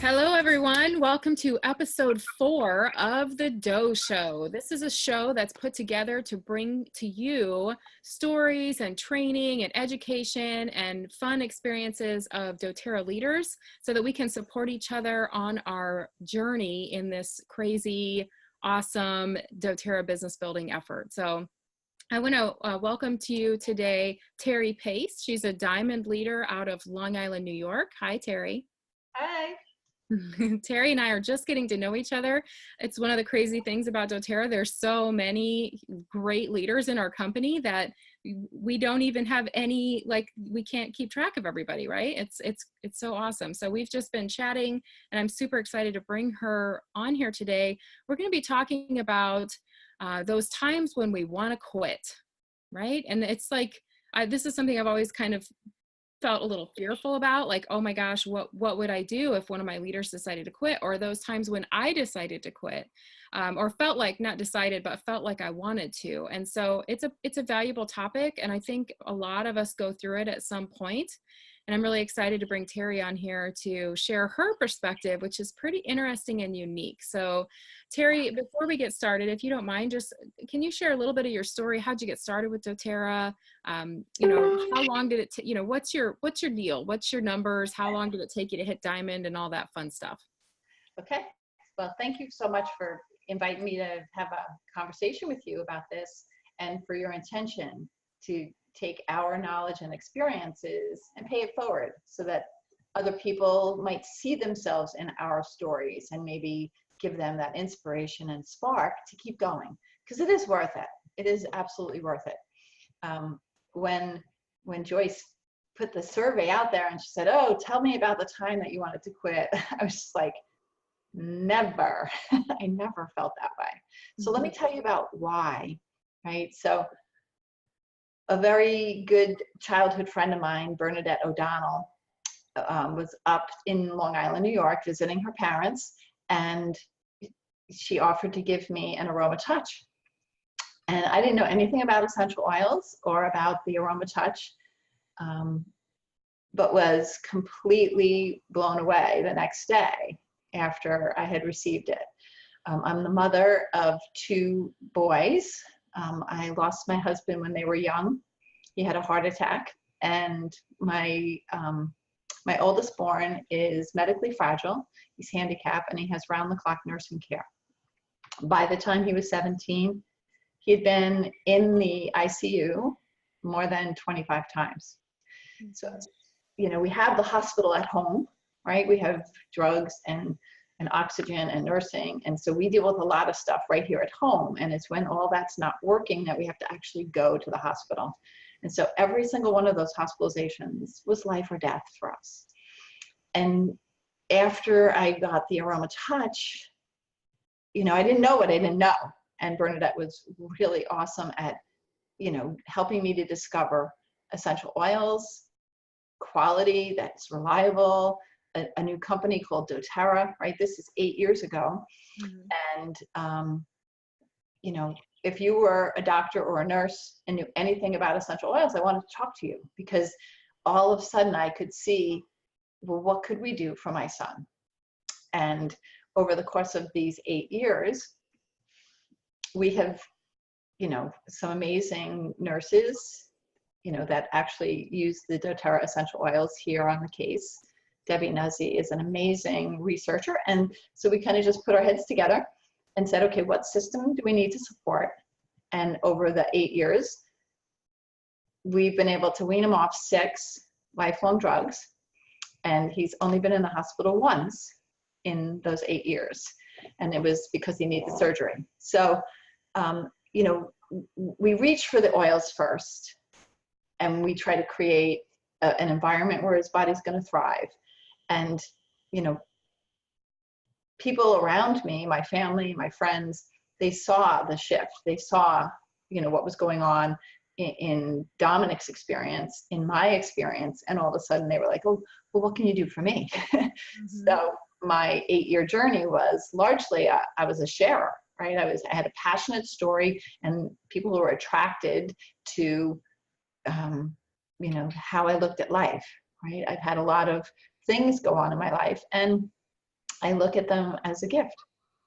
Hello, everyone. Welcome to episode 4 of The Dough Show. This is a show that's put together to bring to you stories and training and education and fun experiences of doTERRA leaders so that we can support each other on our journey in this crazy, awesome doTERRA business building effort. So I want to welcome to you today, Terri Pace. She's a diamond leader out of Long Island, New York. Hi, Terri. Hi. Terri and I are just getting to know each other. It's one of the crazy things about doTERRA. There's so many great leaders in our company that we don't even have any, like, we can't keep track of everybody, right? It's so awesome. So we've just been chatting and I'm super excited to bring her on here today. We're going to be talking about those times when we want to quit, right? And it's like, this is something I've always kind of felt a little fearful about, like, oh my gosh, what would I do if one of my leaders decided to quit? Or those times when I decided to quit, or felt like, not decided, but felt like I wanted to. And so it's a valuable topic. And I think a lot of us go through it at some point. And I'm really excited to bring Terri on here to share her perspective, which is pretty interesting and unique. So Terri, before we get started, if you don't mind, just can you share a little bit of your story? How'd you get started with doTERRA? How long did it take, what's your deal? What's your numbers? How long did it take you to hit diamond and all that fun stuff? Okay. Well, thank you so much for inviting me to have a conversation with you about this and for your intention to take our knowledge and experiences and pay it forward so that other people might see themselves in our stories and maybe give them that inspiration and spark to keep going, because it is worth it. It is absolutely worth it. When Joyce put the survey out there and she said, oh, tell me about the time that you wanted to quit, I was just like, never. I never felt that way. So let me tell you about why, right? So a very good childhood friend of mine, Bernadette O'Donnell, was up in Long Island, New York, visiting her parents, and she offered to give me an aroma touch. And I didn't know anything about essential oils or about the aroma touch, but was completely blown away the next day after I had received it. I'm the mother of 2 boys. I lost my husband when they were young. He had a heart attack, and my oldest born is medically fragile. He's handicapped, and he has round-the-clock nursing care. By the time he was 17, he had been in the ICU more than 25 times. So, we have the hospital at home, right? We have drugs and oxygen and nursing. And so we deal with a lot of stuff right here at home. And it's when all that's not working that we have to actually go to the hospital. And so every single one of those hospitalizations was life or death for us. And after I got the aroma touch, I didn't know what I didn't know. And Bernadette was really awesome at, helping me to discover essential oils, quality that's reliable, a new company called doTERRA, right? This is 8 years ago. And, if you were a doctor or a nurse and knew anything about essential oils, I wanted to talk to you, because all of a sudden I could see, well, what could we do for my son? And over the course of these 8 years, we have, some amazing nurses, that actually use the doTERRA essential oils here on the case. Debbie Nuzzi is an amazing researcher. And so we kind of just put our heads together and said, okay, what system do we need to support? And over the 8 years, we've been able to wean him off 6 lifelong drugs. And he's only been in the hospital once in those 8 years. And it was because he needed surgery. So, we reach for the oils first, and we try to create an environment where his body's going to thrive. And, people around me, my family, my friends, they saw the shift. They saw, what was going on in Dominic's experience, in my experience. And all of a sudden they were like, oh, well, what can you do for me? So my 8-year journey was largely, I was a sharer, right? I had a passionate story, and people were attracted to, how I looked at life, right? I've had a lot of things go on in my life, and I look at them as a gift,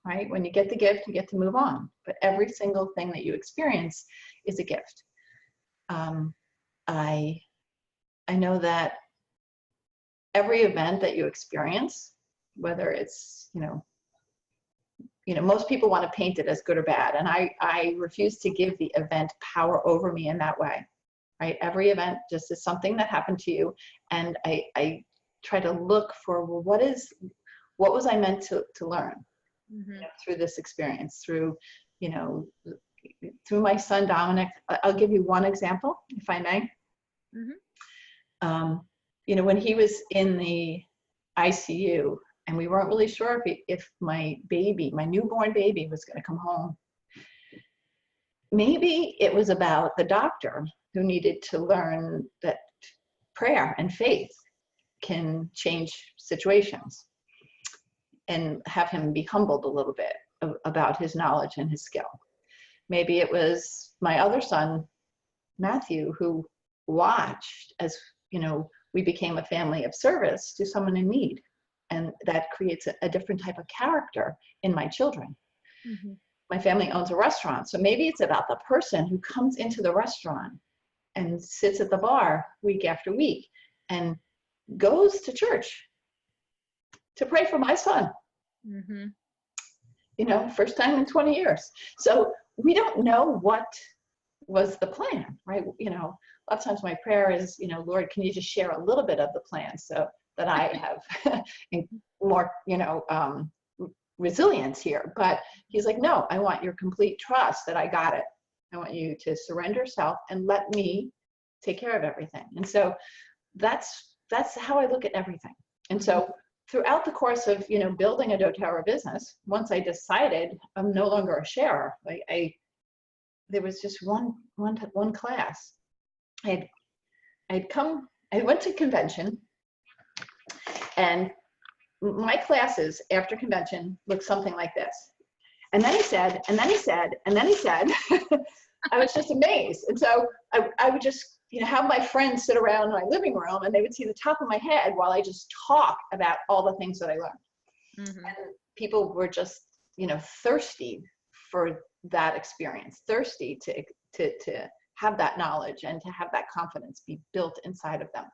right? When you get the gift, you get to move on. But every single thing that you experience is a gift. I know that every event that you experience, whether it's, most people want to paint it as good or bad. And I refuse to give the event power over me in that way, right? Every event just is something that happened to you. And I try to look for, well, what was I meant to learn through this experience, through my son, Dominic. I'll give you one example, if I may. When he was in the ICU, and we weren't really sure if my newborn baby was going to come home. Maybe it was about the doctor who needed to learn that prayer and faith can change situations, and have him be humbled a little bit about his knowledge and his skill. Maybe it was my other son, Matthew, who watched as, we became a family of service to someone in need. And that creates a different type of character in my children. My family owns a restaurant. So maybe it's about the person who comes into the restaurant and sits at the bar week after week and goes to church to pray for my son. First time in 20 years. So we don't know what was the plan, right? A lot of times my prayer is, Lord, can you just share a little bit of the plan so that I have more, resilience here. But he's like, no, I want your complete trust that I got it. I want you to surrender self and let me take care of everything. And so that's how I look at everything. And so throughout the course of, building a doTERRA business, once I decided I'm no longer a sharer, there was just one class. I went to convention, and my classes after convention looked something like this. And then he said, and then he said, and then he said, I was just amazed. And so I would just, have my friends sit around in my living room, and they would see the top of my head while I just talk about all the things that I learned. And people were just, thirsty for that experience, thirsty to have that knowledge and to have that confidence be built inside of them.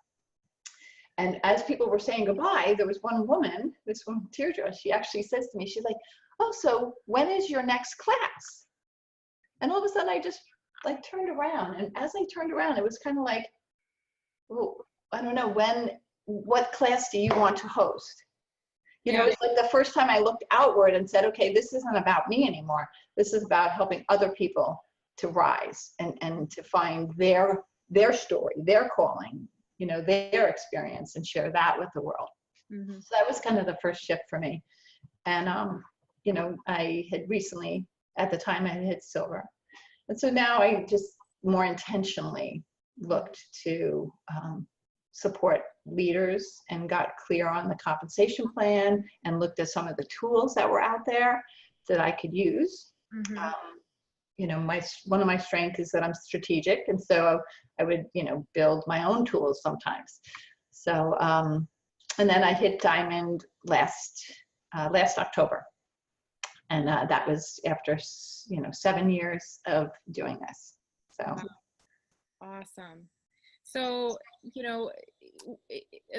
And as people were saying goodbye, there was one woman, this one, Teardra, she actually says to me, she's like, oh, so when is your next class? And all of a sudden I just turned around. And as I turned around, it was kind of like, well, I don't know, what class do you want to host? It's like the first time I looked outward and said, okay, this isn't about me anymore. This is about helping other people to rise and to find their story, their calling, their experience, and share that with the world. So that was kind of the first shift for me. And, I had recently, at the time, I had hit silver. And so now I just more intentionally looked to support leaders and got clear on the compensation plan and looked at some of the tools that were out there that I could use. One of my strengths is that I'm strategic. And so I would, build my own tools sometimes. So, and then I hit diamond last October. And that was after, 7 years of doing this. So. Awesome. So,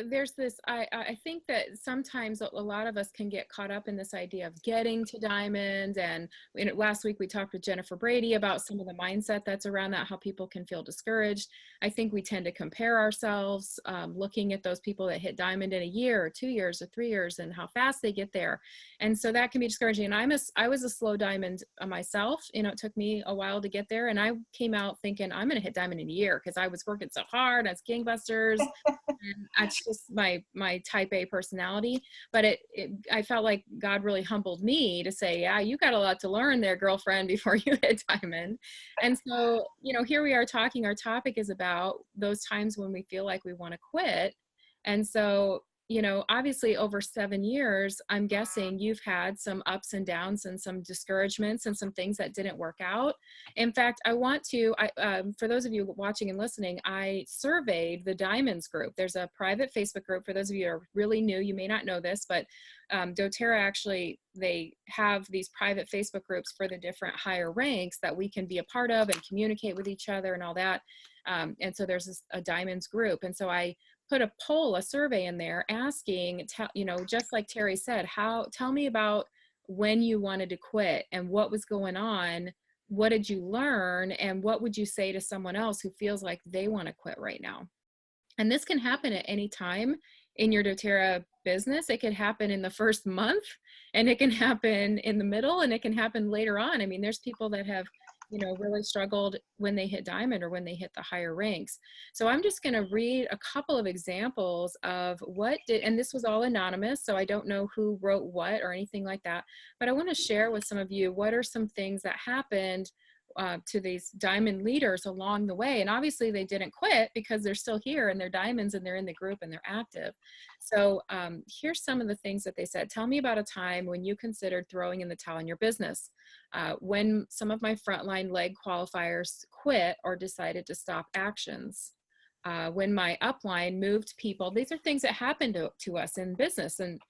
there's this, I think that sometimes a lot of us can get caught up in this idea of getting to diamond. And last week we talked with Jennifer Brady about some of the mindset that's around that, how people can feel discouraged. I think we tend to compare ourselves, looking at those people that hit diamond in a year or 2 years or 3 years and how fast they get there. And so that can be discouraging. And I was a slow diamond myself. It took me a while to get there. And I came out thinking I'm going to hit diamond in a year because I was working so hard. I was gangbusters. And that's just my type A personality. But I felt like God really humbled me to say, yeah, you got a lot to learn there, girlfriend, before you hit diamond. And so, here we are talking, our topic is about those times when we feel like we want to quit. And so, obviously over 7 years, I'm guessing you've had some ups and downs and some discouragements and some things that didn't work out. In fact, for those of you watching and listening, I surveyed the Diamonds group. There's a private Facebook group. For those of you who are really new, you may not know this, but doTERRA actually, they have these private Facebook groups for the different higher ranks that we can be a part of and communicate with each other and all that. And so there's a Diamonds group. And so I put a survey in there asking, just like Terri said, tell me about when you wanted to quit and what was going on. What did you learn? And what would you say to someone else who feels like they want to quit right now? And this can happen at any time in your doTERRA business. It could happen in the first month, and it can happen in the middle, and it can happen later on. I mean, there's people that have really struggled when they hit diamond or when they hit the higher ranks. So I'm just going to read a couple of examples of and this was all anonymous, so I don't know who wrote what or anything like that, but I want to share with some of you what are some things that happened to these diamond leaders along the way. And obviously they didn't quit because they're still here and they're diamonds and they're in the group and they're active. So here's some of the things that they said. Tell me about a time when you considered throwing in the towel in your business. When some of my frontline leg qualifiers quit or decided to stop actions. When my upline moved people. These are things that happen to us in business. And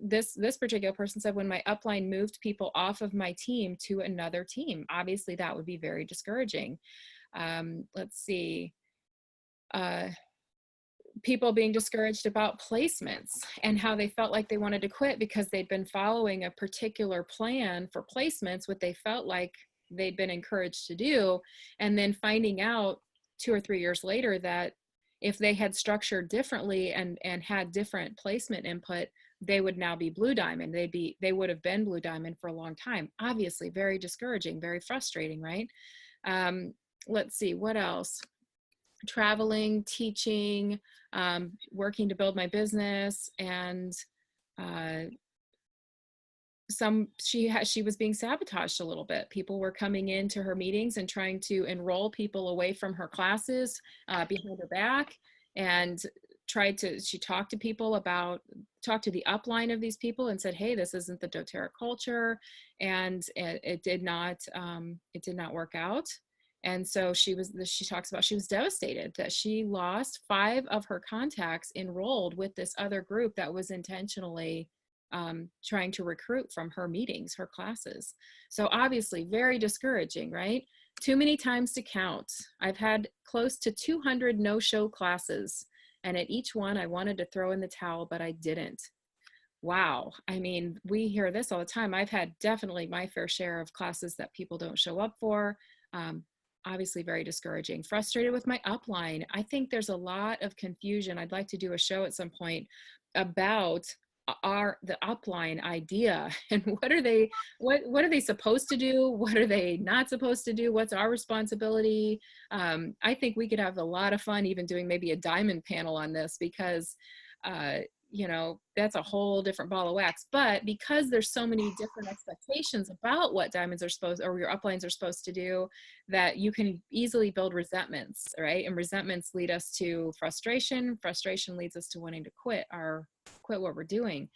this particular person said, when my upline moved people off of my team to another team. Obviously that would be very discouraging. Let's see. People being discouraged about placements and how they felt like they wanted to quit because they'd been following a particular plan for placements, what they felt like they'd been encouraged to do, and then finding out 2 or 3 years later that if they had structured differently and had different placement input, they would now be blue diamond. They would have been blue diamond for a long time. Obviously very discouraging, very frustrating, right? Let's see, what else? Traveling, teaching, working to build my business, and she was being sabotaged a little bit. People were coming into her meetings and trying to enroll people away from her classes behind her back, and she talked to the upline of these people and said, hey, this isn't the doTERRA culture, and it did not work out. And so she talks about she was devastated that she lost 5 of her contacts enrolled with this other group that was intentionally trying to recruit from her meetings, her classes. So obviously very discouraging, right? Too many times to count. I've had close to 200 no-show classes, and at each one I wanted to throw in the towel, but I didn't. Wow. I mean, we hear this all the time. I've had definitely my fair share of classes that people don't show up for. Obviously very discouraging. Frustrated with my upline. I think there's a lot of confusion. I'd like to do a show at some point about the upline idea and what are they supposed to do? What are they not supposed to do? What's our responsibility? I think we could have a lot of fun even doing maybe a diamond panel on this, because that's a whole different ball of wax. But because there's so many different expectations about what diamonds are supposed, or your uplines are supposed to do, that you can easily build resentments, right? And resentments lead us to frustration. Frustration leads us to wanting to quit what we're doing.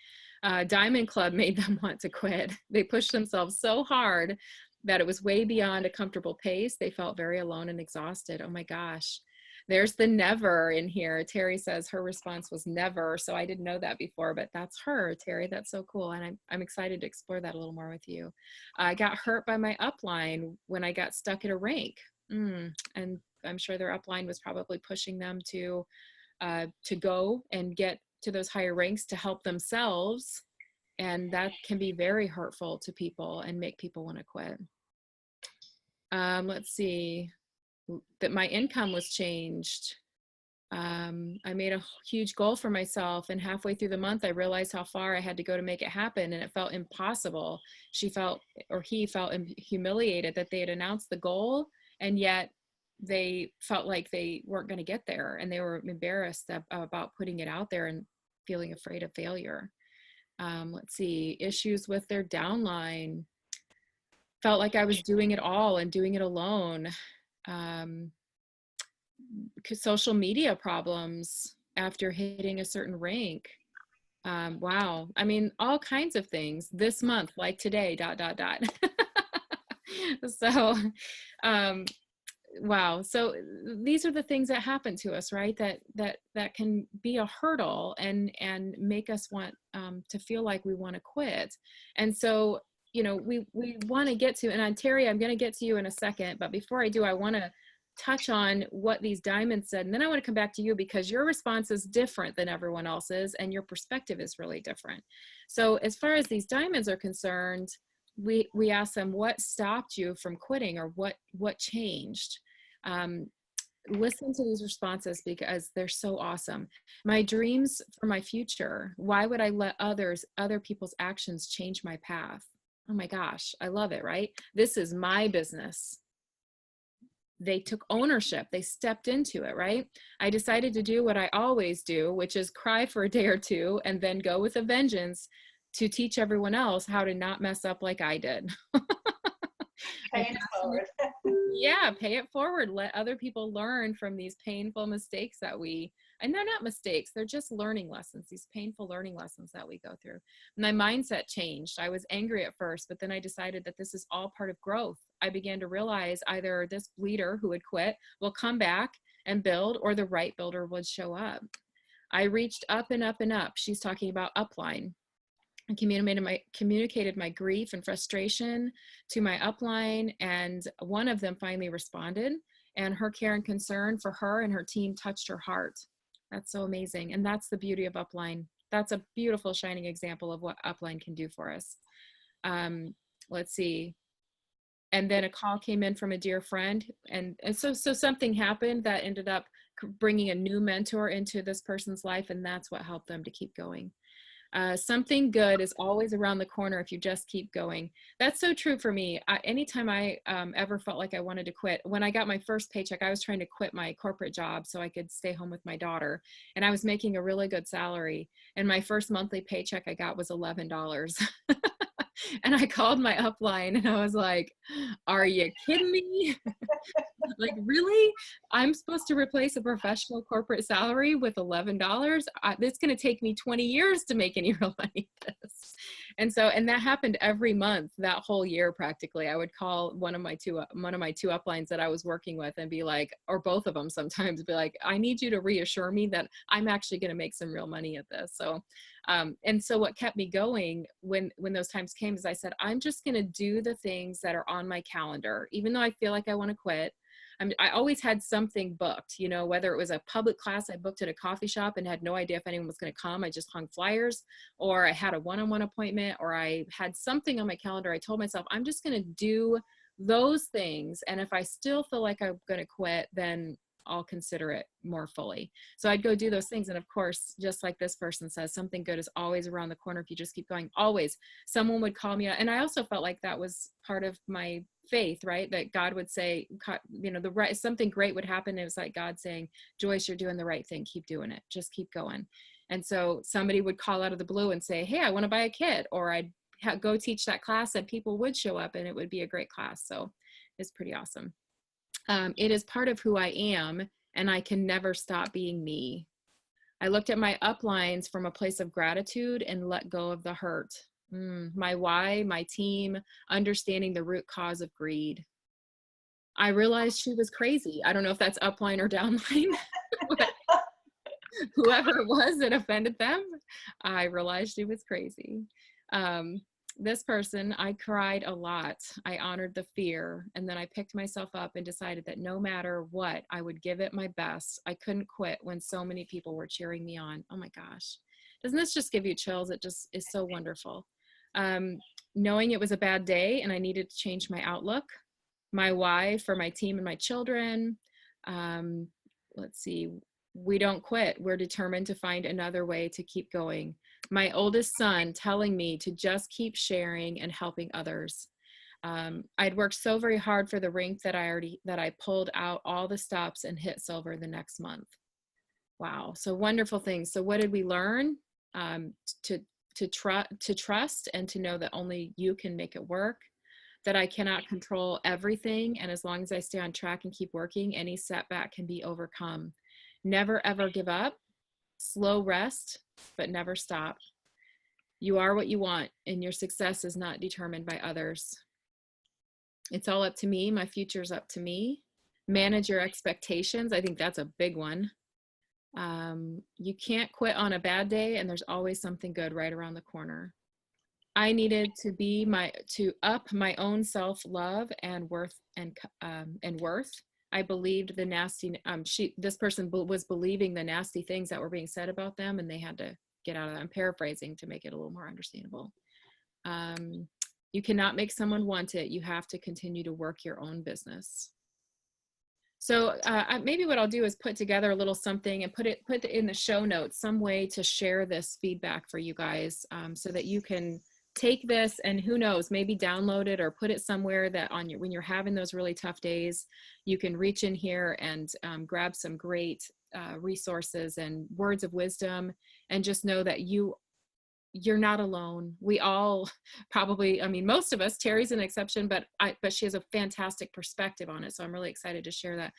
Diamond Club made them want to quit. They pushed themselves so hard that it was way beyond a comfortable pace. They felt very alone and exhausted. Oh my gosh. There's the never in here. Terri says her response was never. So I didn't know that before, but that's her, Terri. That's so cool. And I'm excited to explore that a little more with you. I got hurt by my upline when I got stuck at a rank. And I'm sure their upline was probably pushing them to go and get to those higher ranks to help themselves. And that can be very hurtful to people and make people want to quit. Let's see. That my income was changed. I made a huge goal for myself, and halfway through the month I realized how far I had to go to make it happen, and it felt impossible. He felt humiliated that they had announced the goal, and yet they felt like they weren't going to get there, and they were embarrassed about putting it out there and feeling afraid of failure. Let's see, issues with their downline. Felt like I was doing it all and doing it alone. Social media problems. after hitting a certain rank. Wow. I mean, all kinds of things this month, like today, dot, dot, dot. So, um, wow. So these are the things that happen to us, right? That can be a hurdle and make us want to feel like we want to quit. And so, you know, we want to get to, and Terri, I'm going to get to you in a second, but before I do, I want to touch on what these diamonds said, and then I want to come back to you because your response is different than everyone else's and your perspective is really different. So as far as these diamonds are concerned, we asked them what stopped you from quitting, or what changed. um, Listen to these responses because they're so awesome. My dreams for my future. Why would I let other people's actions change my path? Oh my gosh, I love it, right? This is my business. They took ownership. They stepped into it, right? I decided to do what I always do, which is cry for a day or two and then go with a vengeance to teach everyone else how to not mess up like I did. Pay it forward. Yeah, pay it forward. Let other people learn from these painful mistakes that and they're not mistakes, they're just learning lessons, these painful learning lessons that we go through. My mindset changed. I was angry at first, but then I decided that this is all part of growth. I began to realize either this leader who had quit will come back and build, or the right builder would show up. I reached up and up and up. She's talking about upline. I communicated my grief and frustration to my upline, and one of them finally responded, and her care and concern for her and her team touched her heart. That's so amazing. And that's the beauty of upline. That's a beautiful shining example of what upline can do for us. Let's see. And then a call came in from a dear friend, and so something happened that ended up bringing a new mentor into this person's life, and that's what helped them to keep going. Something good is always around the corner if you just keep going. That's so true for me. Anytime I ever felt like I wanted to quit, when I got my first paycheck, I was trying to quit my corporate job so I could stay home with my daughter. And I was making a really good salary. And my first monthly paycheck I got was $11. And I called my upline and I was like, are you kidding me? Like, really? I'm supposed to replace a professional corporate salary with $11? It's going to take me 20 years to make any real money with this. And that happened every month, that whole year practically. I would call one of my two uplines that I was working with and be like, or both of them sometimes, be like, I need you to reassure me that I'm actually going to make some real money at this. So and so what kept me going when those times came is I said, I'm just going to do the things that are on my calendar, even though I feel like I want to quit. I always had something booked, you know, whether it was a public class I booked at a coffee shop and had no idea if anyone was going to come. I just hung flyers, or I had a one-on-one appointment, or I had something on my calendar. I told myself, I'm just going to do those things. And if I still feel like I'm going to quit, then I'll consider it more fully. So I'd go do those things. And of course, just like this person says, something good is always around the corner if you just keep going. Always. Someone would call me. And I also felt like that was part of my faith, right? That God would say, you know, something great would happen. It was like God saying, Joyce, you're doing the right thing. Keep doing it. Just keep going. And so somebody would call out of the blue and say, hey, I want to buy a kit, or I'd go teach that class, and people would show up and it would be a great class. So it's pretty awesome. It is part of who I am, and I can never stop being me. I looked at my uplines from a place of gratitude and let go of the hurt. My why, my team, understanding the root cause of greed. I realized she was crazy. I don't know if that's upline or downline, but whoever it was that offended them, I realized she was crazy. This person, I cried a lot. I honored the fear, and then I picked myself up and decided that no matter what, I would give it my best. I couldn't quit when so many people were cheering me on. Oh my gosh. Doesn't this just give you chills? It just is so wonderful. Knowing it was a bad day and I needed to change my outlook. My why for my team and my children. Let's see. We don't quit. We're determined to find another way to keep going. My oldest son telling me to just keep sharing and helping others. I'd worked so very hard for the rank that I pulled out all the stops and hit silver the next month. Wow. So wonderful things. So what did we learn? To trust and to know that only you can make it work, that I cannot control everything. And as long as I stay on track and keep working, any setback can be overcome. Never, ever give up. Slow rest, but never stop. You are what you want, and your success is not determined by others. It's all up to me. My future's up to me. Manage your expectations. I think that's a big one. You can't quit on a bad day, and there's always something good right around the corner. I needed to up my own self-love and worth and worth. I believed the nasty, this person was believing the nasty things that were being said about them, and they had to get out of that. I'm paraphrasing to make it a little more understandable. You cannot make someone want it. You have to continue to work your own business. So maybe what I'll do is put together a little something and put it in the show notes, some way to share this feedback for you guys, so that you can take this and, who knows, maybe download it or put it somewhere that when you're having those really tough days, you can reach in here and grab some great resources and words of wisdom, and just know that you're not alone. We all probably, I mean, most of us, Terry's an exception, but she has a fantastic perspective on it. So I'm really excited to share that.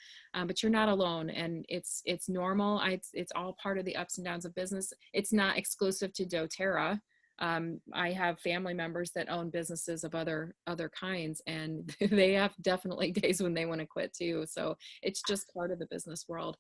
But you're not alone, and it's normal. It's all part of the ups and downs of business. It's not exclusive to doTERRA. I have family members that own businesses of other kinds, and they have definitely days when they want to quit too. So it's just part of the business world.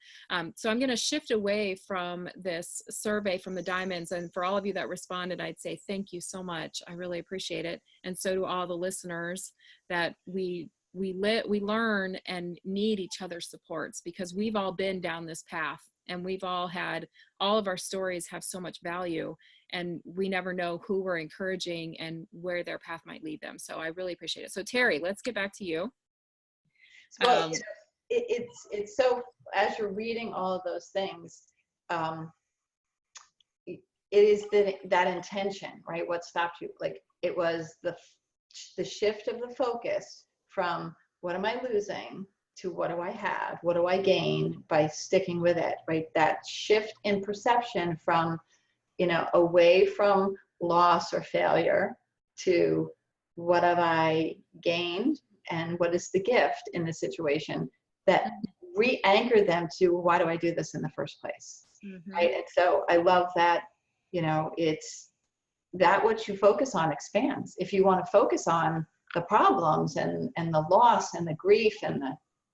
So I'm going to shift away from this survey from the diamonds, and for all of you that responded, I'd say thank you so much. I really appreciate it, and so do all the listeners, that we learn and need each other's supports, because we've all been down this path, and we've all of our stories have so much value, and we never know who we're encouraging and where their path might lead them. So I really appreciate it. So Terri, let's get back to you. Well, it's so, as you're reading all of those things, it is that intention, right? What stopped you? Like, it was the shift of the focus from what am I losing to what do I have? What do I gain by sticking with it, right? That shift in perception from, away from loss or failure to what have I gained and what is the gift in the situation, that re-anchor them to why do I do this in the first place, right? And so I love that, it's that what you focus on expands. If you want to focus on the problems and the loss and the grief and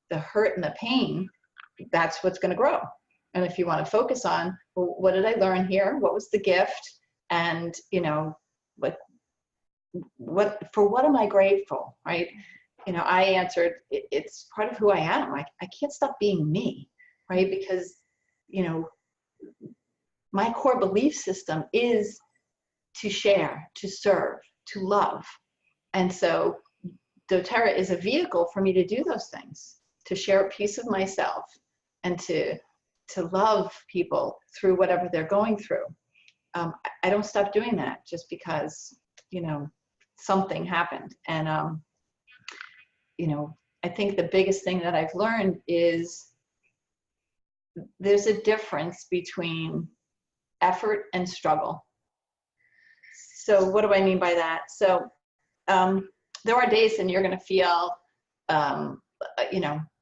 the hurt and the pain, that's what's going to grow. And if you want to focus on, well, what did I learn here? What was the gift? And, what am I grateful, right? I answered, it's part of who I am. I can't stop being me, right? Because, my core belief system is to share, to serve, to love. And so doTERRA is a vehicle for me to do those things, to share a piece of myself and to love people through whatever they're going through. I don't stop doing that just because, something happened. And, I think the biggest thing that I've learned is there's a difference between effort and struggle. So what do I mean by that? So there are days when you're going to feel,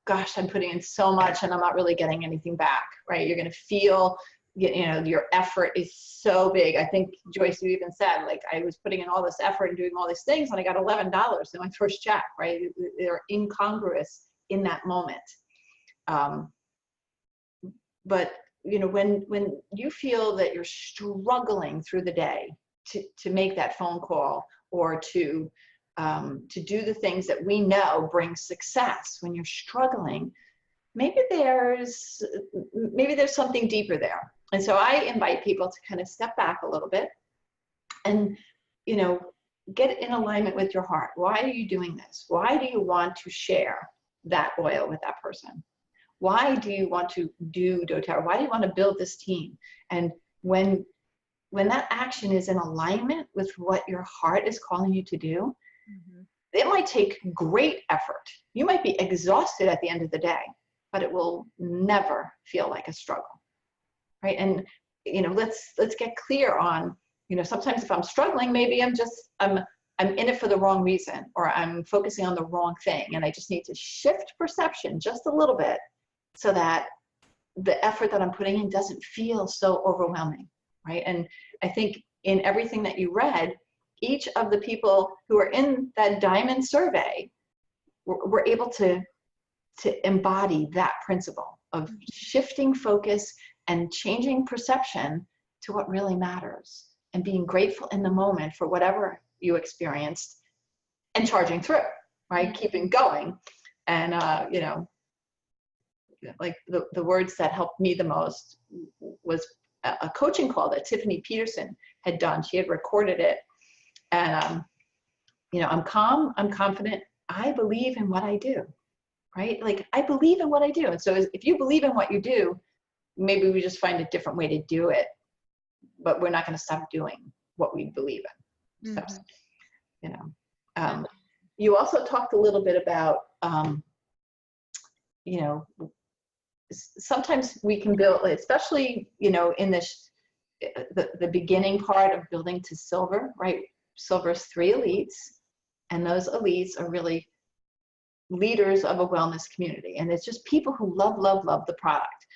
gosh, I'm putting in so much and I'm not really getting anything back, right? You're going to feel, your effort is so big. I think, Joyce, you even said, like, I was putting in all this effort and doing all these things and I got $11 in my first check, right? They're incongruous in that moment. But, when you feel that you're struggling through the day to make that phone call or to do the things that we know bring success, when you're struggling, maybe there's something deeper there. And so I invite people to kind of step back a little bit and, get in alignment with your heart. Why are you doing this? Why do you want to share that oil with that person? Why do you want to do doTERRA? Why do you want to build this team? And when that action is in alignment with what your heart is calling you to do, it might take great effort. You might be exhausted at the end of the day, but it will never feel like a struggle, right? And, let's get clear on, sometimes if I'm struggling, maybe I'm in it for the wrong reason, or I'm focusing on the wrong thing. And I just need to shift perception just a little bit so that the effort that I'm putting in doesn't feel so overwhelming, right? And I think in everything that you read, each of the people who are in that diamond survey were able to embody that principle of shifting focus and changing perception to what really matters, and being grateful in the moment for whatever you experienced, and charging through, right? Keeping going. And, you know, like the words that helped me the most was a coaching call that Tiffany Peterson had done. She had recorded it. And, you know, I'm calm, I'm confident, I believe in what I do, right? Like, I believe in what I do. And so if you believe in what you do, maybe we just find a different way to do it, but we're not going to stop doing what we believe in. So, you know, you also talked a little bit about, you know, sometimes we can build, especially, you know, in this, the beginning part of building to silver, right? Silver's 3 elites, and those elites are really leaders of a wellness community. And it's just people who love, love, love the product.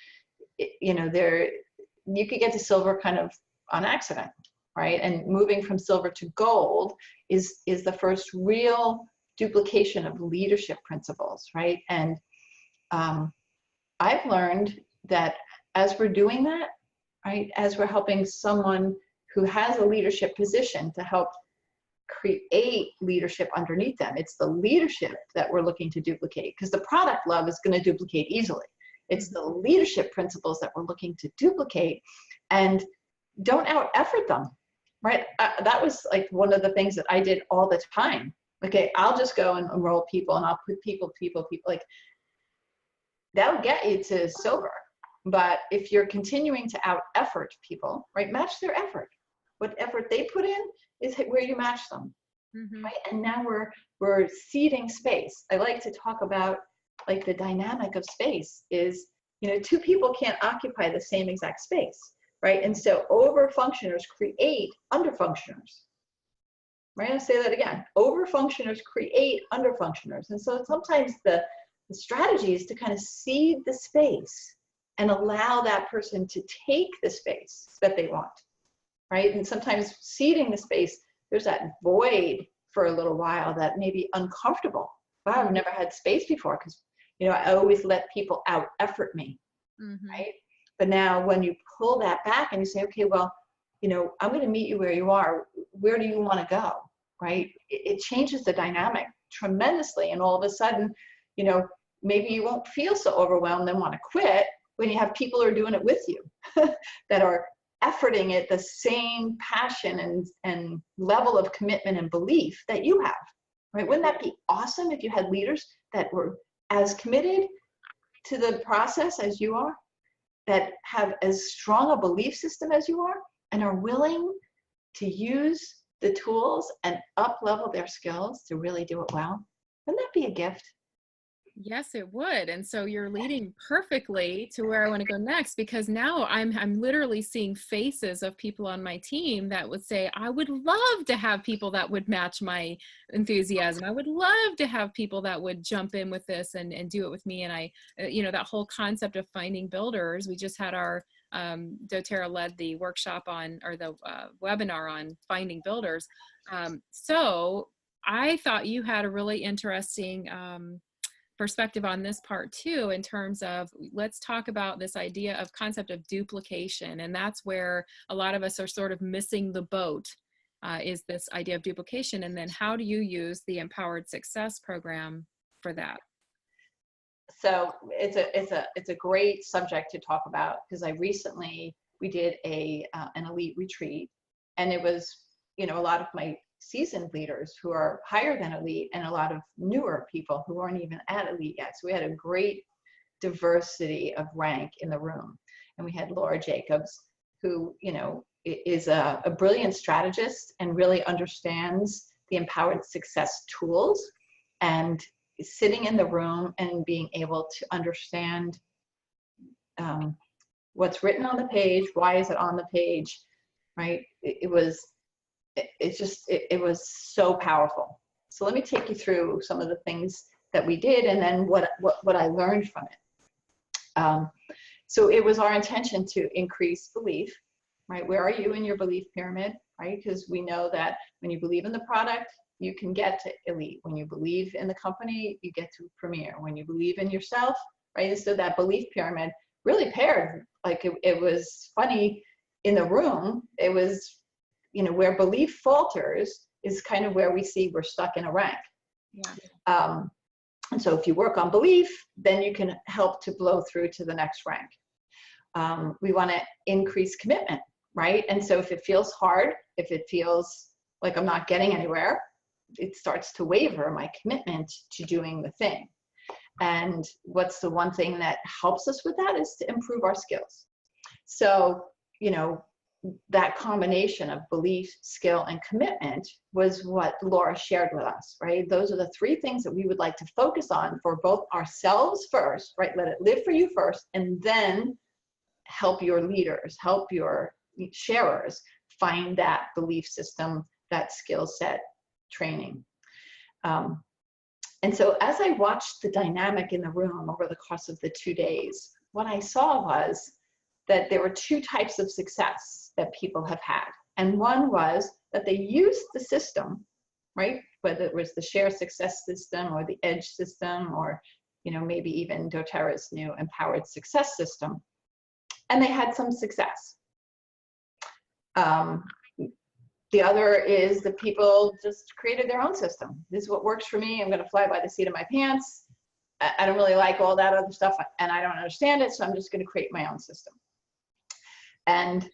You know, you could get to silver kind of on accident, right? And moving from silver to gold is the first real duplication of leadership principles, right? And I've learned that as we're doing that, right, as we're helping someone who has a leadership position to help create leadership underneath them, it's the leadership that we're looking to duplicate, because the product love is going to duplicate easily. It's the leadership principles that we're looking to duplicate, and don't out effort them, right? That was like one of the things that I did all the time. Okay, I'll just go and enroll people, and I'll put people, like, that'll get you to silver. But if you're continuing to out effort people, right, match their effort. What effort they put in is where you match them, right? And now we're seeding space. I like to talk about, like, the dynamic of space is, you know, 2 people can't occupy the same exact space, right? And so over-functioners create under-functioners, right? I'll say that again. Over-functioners create under-functioners. And so sometimes the strategy is to kind of seed the space and allow that person to take the space that they want, right? And sometimes seeding the space, there's that void for a little while that may be uncomfortable. Wow, I've never had space before, because, you know, I always let people out effort me, right? But now when you pull that back and you say, okay, well, you know, I'm going to meet you where you are. Where do you want to go, right? It changes the dynamic tremendously. And all of a sudden, you know, maybe you won't feel so overwhelmed and want to quit when you have people who are doing it with you that are efforting it the same passion and level of commitment and belief that you have, right? Wouldn't that be awesome if you had leaders that were as committed to the process as you are, that have as strong a belief system as you are, and are willing to use the tools and up-level their skills to really do it well? Wouldn't that be a gift? Yes, it would. And so you're leading perfectly to where I want to go next, because now I'm literally seeing faces of people on my team that would say, I would love to have people that would match my enthusiasm. I would love to have people that would jump in with this and do it with me. And I, you know, that whole concept of finding builders, we just had our doTERRA led the workshop on, or the webinar on finding builders. So I thought you had a really interesting perspective on this part too, in terms of, let's talk about this idea of concept of duplication. And that's where a lot of us are sort of missing the boat, is this idea of duplication. And then how do you use the Empowered Success program for that? So it's a great subject to talk about, because we did an elite retreat, and it was, you know, a lot of my seasoned leaders who are higher than elite, and a lot of newer people who aren't even at elite yet. So we had a great diversity of rank in the room. And we had Laura Jacobs, who, you know, is a brilliant strategist and really understands the Empowered Success tools, and sitting in the room and being able to understand what's written on the page, why is it on the page, right? It was so powerful. So let me take you through some of the things that we did, and then what I learned from it. So it was our intention to increase belief, right? Where are you in your belief pyramid, right? Because we know that when you believe in the product, you can get to elite. When you believe in the company, you get to premier. When you believe in yourself, right? And so that belief pyramid really paired. Like it was funny in the room. It was, you know, where belief falters is kind of where we see we're stuck in a rank. Yeah. And so if you work on belief, then you can help to blow through to the next rank. We want to increase commitment, right? And so if it feels hard, if it feels like I'm not getting anywhere, it starts to waver my commitment to doing the thing. And what's the one thing that helps us with that is to improve our skills. So, you know, that combination of belief, skill, and commitment was what Laura shared with us, right? Those are the three things that we would like to focus on for both ourselves first, right? Let it live for you first, and then help your leaders, help your sharers find that belief system, that skill set training. And so as I watched the dynamic in the room over the course of the 2 days, what I saw was that there were two types of success that people have had. And one was that they used the system, right? Whether it was the share success system or the edge system, or, you know, maybe even doTERRA's new empowered success system. And they had some success. The other is that people just created their own system. This is what works for me. I'm going to fly by the seat of my pants. I don't really like all that other stuff, and I don't understand it, so I'm just going to create my own system. And,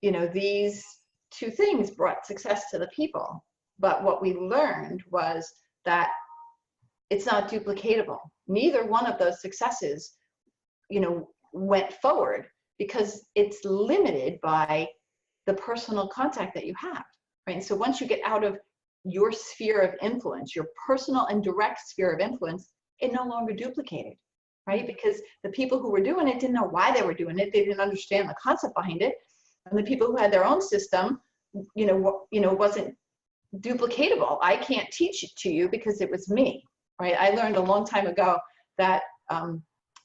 you know, these two things brought success to the people. But what we learned was that it's not duplicatable. Neither one of those successes, you know, went forward because it's limited by the personal contact that you have, right? And so once you get out of your sphere of influence, your personal and direct sphere of influence, it no longer duplicated, right? Because the people who were doing it didn't know why they were doing it. They didn't understand the concept behind it. And the people who had their own system, wasn't duplicatable. I can't teach it to you because it was me, right? I learned a long time ago that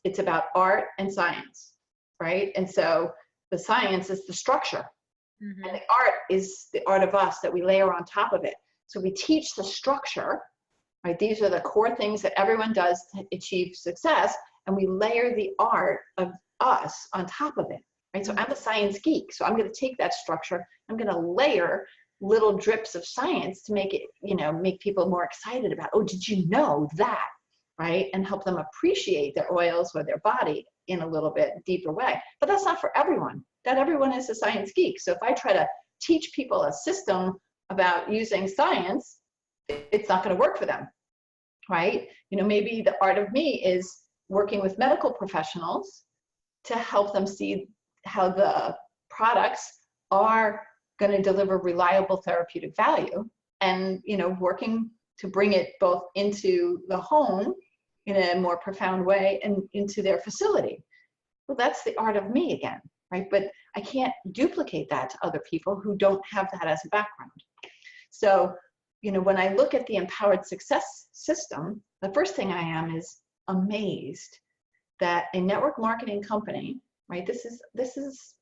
it's about art and science, right? And so the science is the structure. Mm-hmm. And the art is the art of us that we layer on top of it. So we teach the structure, right? These are the core things that everyone does to achieve success. And we layer the art of us on top of it, right? Mm-hmm. So I'm a science geek. So I'm going to take that structure. I'm going to layer little drips of science to make it, make people more excited about, oh, did you know that, right? And help them appreciate their oils or their body in a little bit deeper way. But that's not for everyone. Not everyone is a science geek. So if I try to teach people a system about using science, it's not going to work for them, right? Maybe the art of me is working with medical professionals to help them see how the products are going to deliver reliable therapeutic value, and working to bring it both into the home in a more profound way and into their facility. Well, that's the art of me again, right? But I can't duplicate that to other people who don't have that as a background. So, when I look at the empowered success system, the first thing I am is amazed that a network marketing company, right? This is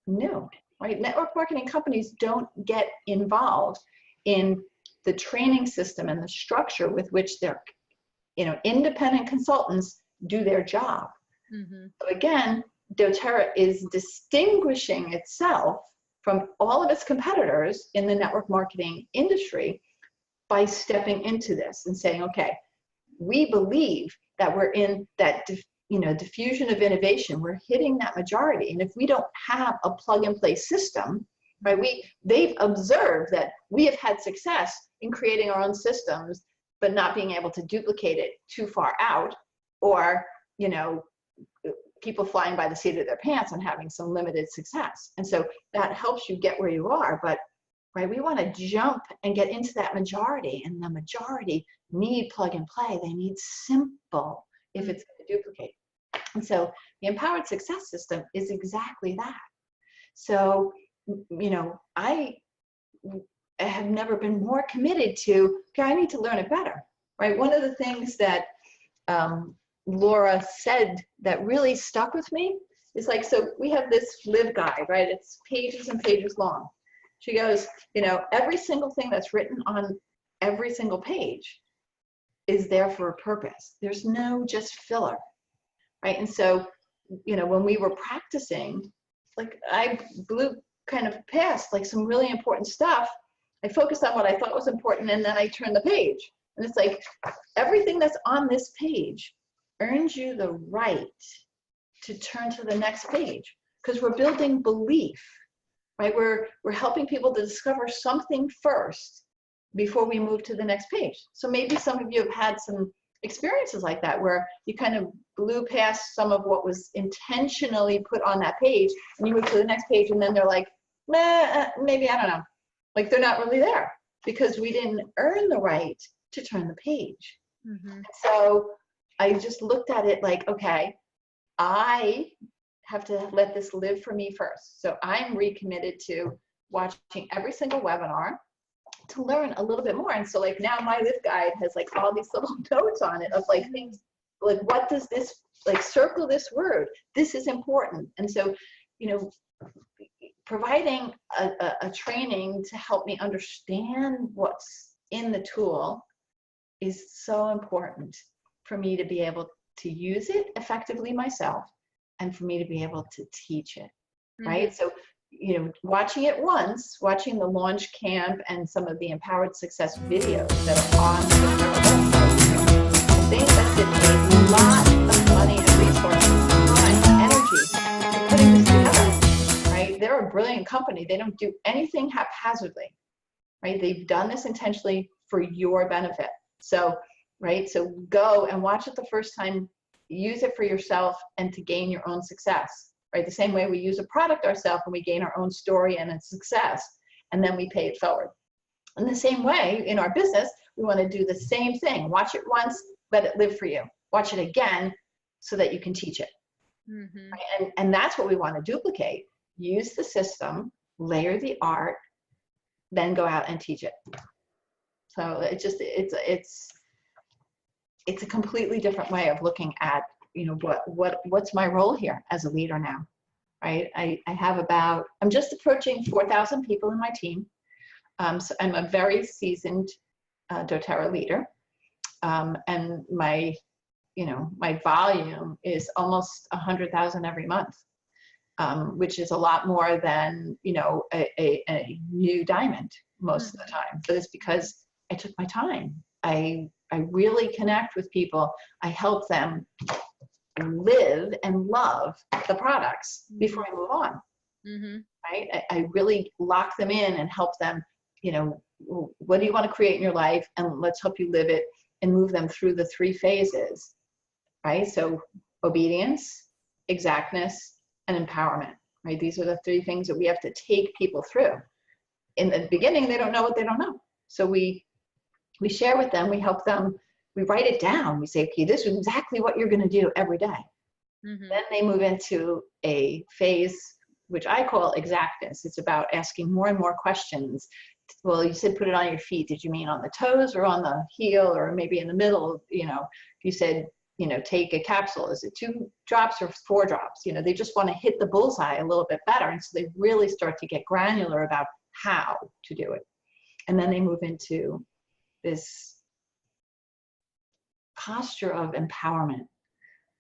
new, right? Network marketing companies don't get involved in the training system and the structure with which their, independent consultants do their job. Mm-hmm. So again, doTERRA is distinguishing itself from all of its competitors in the network marketing industry by stepping into this and saying, okay, we believe that we're in that diffusion of innovation. We're hitting that majority. And if we don't have a plug and play system, right, they've observed that we have had success in creating our own systems, but not being able to duplicate it too far out, or, people flying by the seat of their pants and having some limited success. And so that helps you get where you are. But right, we want to jump and get into that majority, and the majority need plug and play. They need simple if it's going to duplicate. And so the empowered success system is exactly that. So, I have never been more committed to, okay, I need to learn it better, right? One of the things that Laura said that really stuck with me It's like, so we have this live guide, right? It's pages and pages long. She goes, you know, every single thing that's written on every single page is there for a purpose. There's no just filler, right? And so, you know, when we were practicing, like I blew kind of past like some really important stuff. I focused on what I thought was important, and then I turned the page. And it's like, everything that's on this page earns you the right to turn to the next page, because we're building belief, right? We're helping people to discover something first before we move to the next page. So maybe some of you have had some experiences like that, where you kind of blew past some of what was intentionally put on that page, and you move to the next page, and then they're like, meh, maybe, I don't know. Like, they're not really there because we didn't earn the right to turn the page. Mm-hmm. So I just looked at it like, okay, I have to let this live for me first. So I'm recommitted to watching every single webinar to learn a little bit more. And so like now my live guide has like all these little notes on it of like things, like what does this, like circle this word, this is important. And so, you know, providing a training to help me understand what's in the tool is so important for me to be able to use it effectively myself, and for me to be able to teach it, right? So, you know, watching it once, watching the launch camp and some of the Empowered Success videos that are on the website, they invested a lot of money and resources, time, energy in putting this together, right? They're a brilliant company. They don't do anything haphazardly, right? They've done this intentionally for your benefit. So, right, so go and watch it the first time, use it for yourself and to gain your own success, right? The same way we use a product ourselves and we gain our own story and its success, and then we pay it forward. In the same way, in our business, we want to do the same thing. Watch it once, let it live for you. Watch it again so that you can teach it. Right? And that's what we want to duplicate. Use the system, layer the art, then go out and teach it. So it just, it's a completely different way of looking at, you know, what's my role here as a leader now, right? I have about, I'm just approaching 4,000 people in my team. So I'm a very seasoned doTERRA leader. And my, you know, my volume is almost 100,000 every month, which is a lot more than, you know, a new diamond most of the time. But it's because I took my time. I really connect with people. I help them live and love the products before I move on. Right? I really lock them in and help them, you know, what do you want to create in your life? And let's help you live it and move them through the 3 phases, right? So obedience, exactness, and empowerment, right? These are the 3 things that we have to take people through. In the beginning, they don't know what they don't know. So we share with them, we help them, we write it down. We say, okay, this is exactly what you're going to do every day. Then they move into a phase, which I call exactness. It's about asking more and more questions. Well, you said put it on your feet. Did you mean on the toes or on the heel or maybe in the middle? You know, you said, you know, take a capsule. Is it 2 drops or 4 drops? You know, they just want to hit the bullseye a little bit better. And so they really start to get granular about how to do it. And then they move into this posture of empowerment.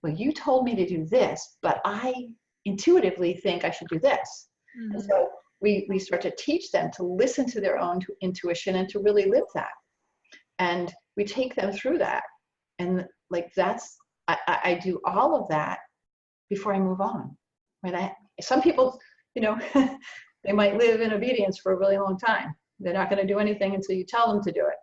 Well, you told me to do this, but I intuitively think I should do this. And so we start to teach them to listen to their own intuition and to really live that. And we take them through that. And like that's, I do all of that before I move on. Right? Some people, you know, they might live in obedience for a really long time. They're not going to do anything until you tell them to do it.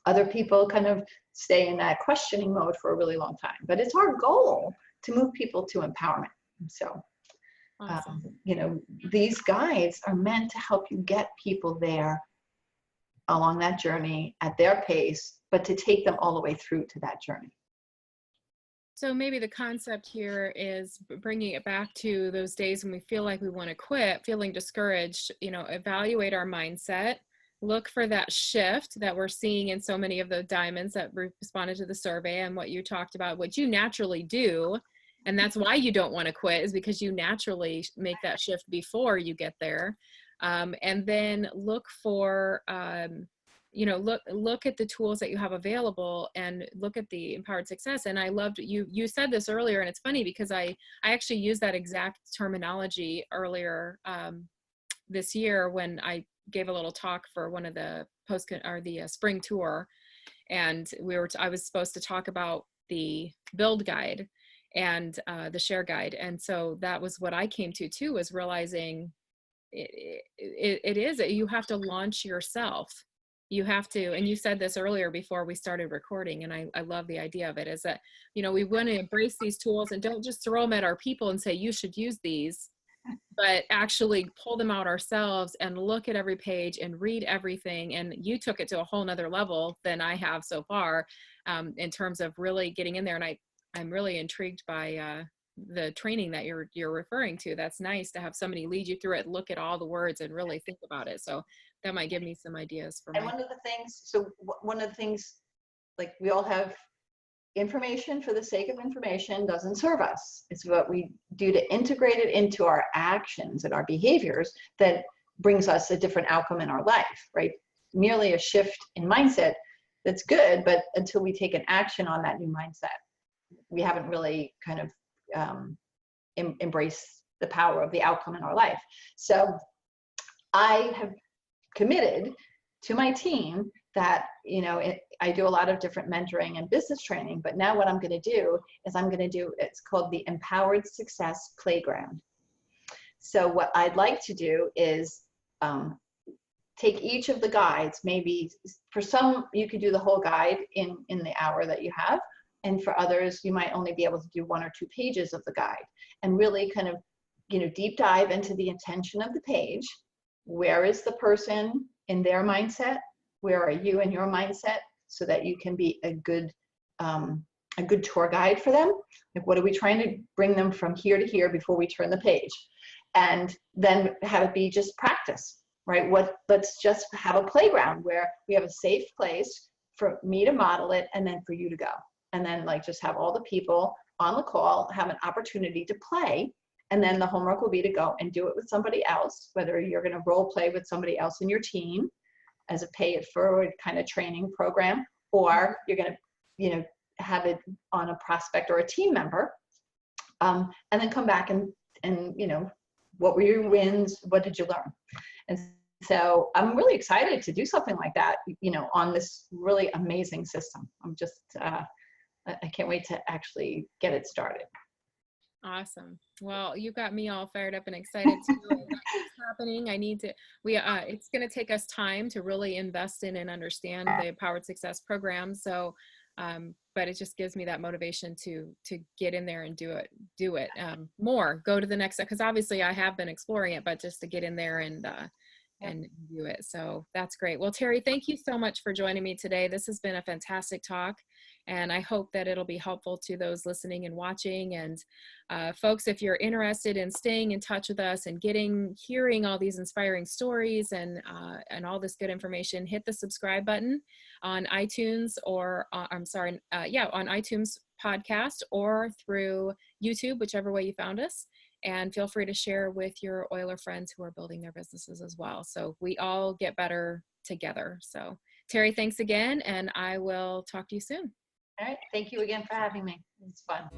Other people kind of stay in that questioning mode for a really long time. But it's our goal to move people to empowerment. So, Awesome. you know, these guides are meant to help you get people there along that journey at their pace, but to take them all the way through to that journey. So maybe the concept here is bringing it back to those days when we feel like we want to quit, feeling discouraged, you know, evaluate our mindset, look for that shift that we're seeing in so many of the diamonds that responded to the survey and what you talked about, what you naturally do, And that's why you don't want to quit, is because you naturally make that shift before you get there. And then look for, look at the tools that you have available and look at the empowered success. And I loved you said this earlier, and it's funny because I actually used that exact terminology earlier this year when I gave a little talk for one of the spring tour. And I was supposed to talk about the build guide and the share guide. And so that was what I came to too, was realizing it is, you have to launch yourself. You have to, and you said this earlier before we started recording, and I love the idea of it, is that, we want to embrace these tools and don't just throw them at our people and say, you should use these, but actually pull them out ourselves and look at every page and read everything. And you took it to a whole nother level than I have so far, in terms of really getting in there. And I'm really intrigued by the training that you're referring to. That's nice to have somebody lead you through it, look at all the words and really think about it. So that might give me some ideas for one of the things, like, we all have information for the sake of information doesn't serve us. It's what we do to integrate it into our actions and our behaviors that brings us a different outcome in our life, right? Merely a shift in mindset, that's good, but until we take an action on that new mindset, we haven't really kind of embraced the power of the outcome in our life. So I have committed to my team that, I do a lot of different mentoring and business training, but now what I'm going to do is it's called the Empowered Success Playground. So what I'd like to do is take each of the guides. Maybe for some, you could do the whole guide in the hour that you have. And for others, you might only be able to do 1 or 2 pages of the guide, and really kind of, deep dive into the intention of the page. Where is the person in their mindset? Where are you in your mindset? So that you can be a good tour guide for them. Like, what are we trying to bring them from here to here before we turn the page? And then have it be just practice, right? Let's just have a playground where we have a safe place for me to model it, and then for you to go. And then, like, just have all the people on the call have an opportunity to play. And then the homework will be to go and do it with somebody else, whether you're going to role play with somebody else in your team as a pay it forward kind of training program, or you're going to, have it on a prospect or a team member, and then come back and what were your wins? What did you learn? And so I'm really excited to do something like that, on this really amazing system. I'm just, I can't wait to actually get it started. Awesome. Well, you got me all fired up and excited too. That keeps happening. It's going to take us time to really invest in and understand the Empowered Success program. So, but it just gives me that motivation to get in there and do it more, go to the next step. Cause obviously I have been exploring it, but just to get in there and do it. So that's great. Well, Terri, thank you so much for joining me today. This has been a fantastic talk, and I hope that it'll be helpful to those listening and watching. And folks, if you're interested in staying in touch with us and hearing all these inspiring stories and all this good information, hit the subscribe button on iTunes on iTunes podcast or through YouTube, whichever way you found us. And feel free to share with your oiler friends who are building their businesses as well. So we all get better together. So Terri, thanks again, and I will talk to you soon. All right. Thank you again for having me. It's fun.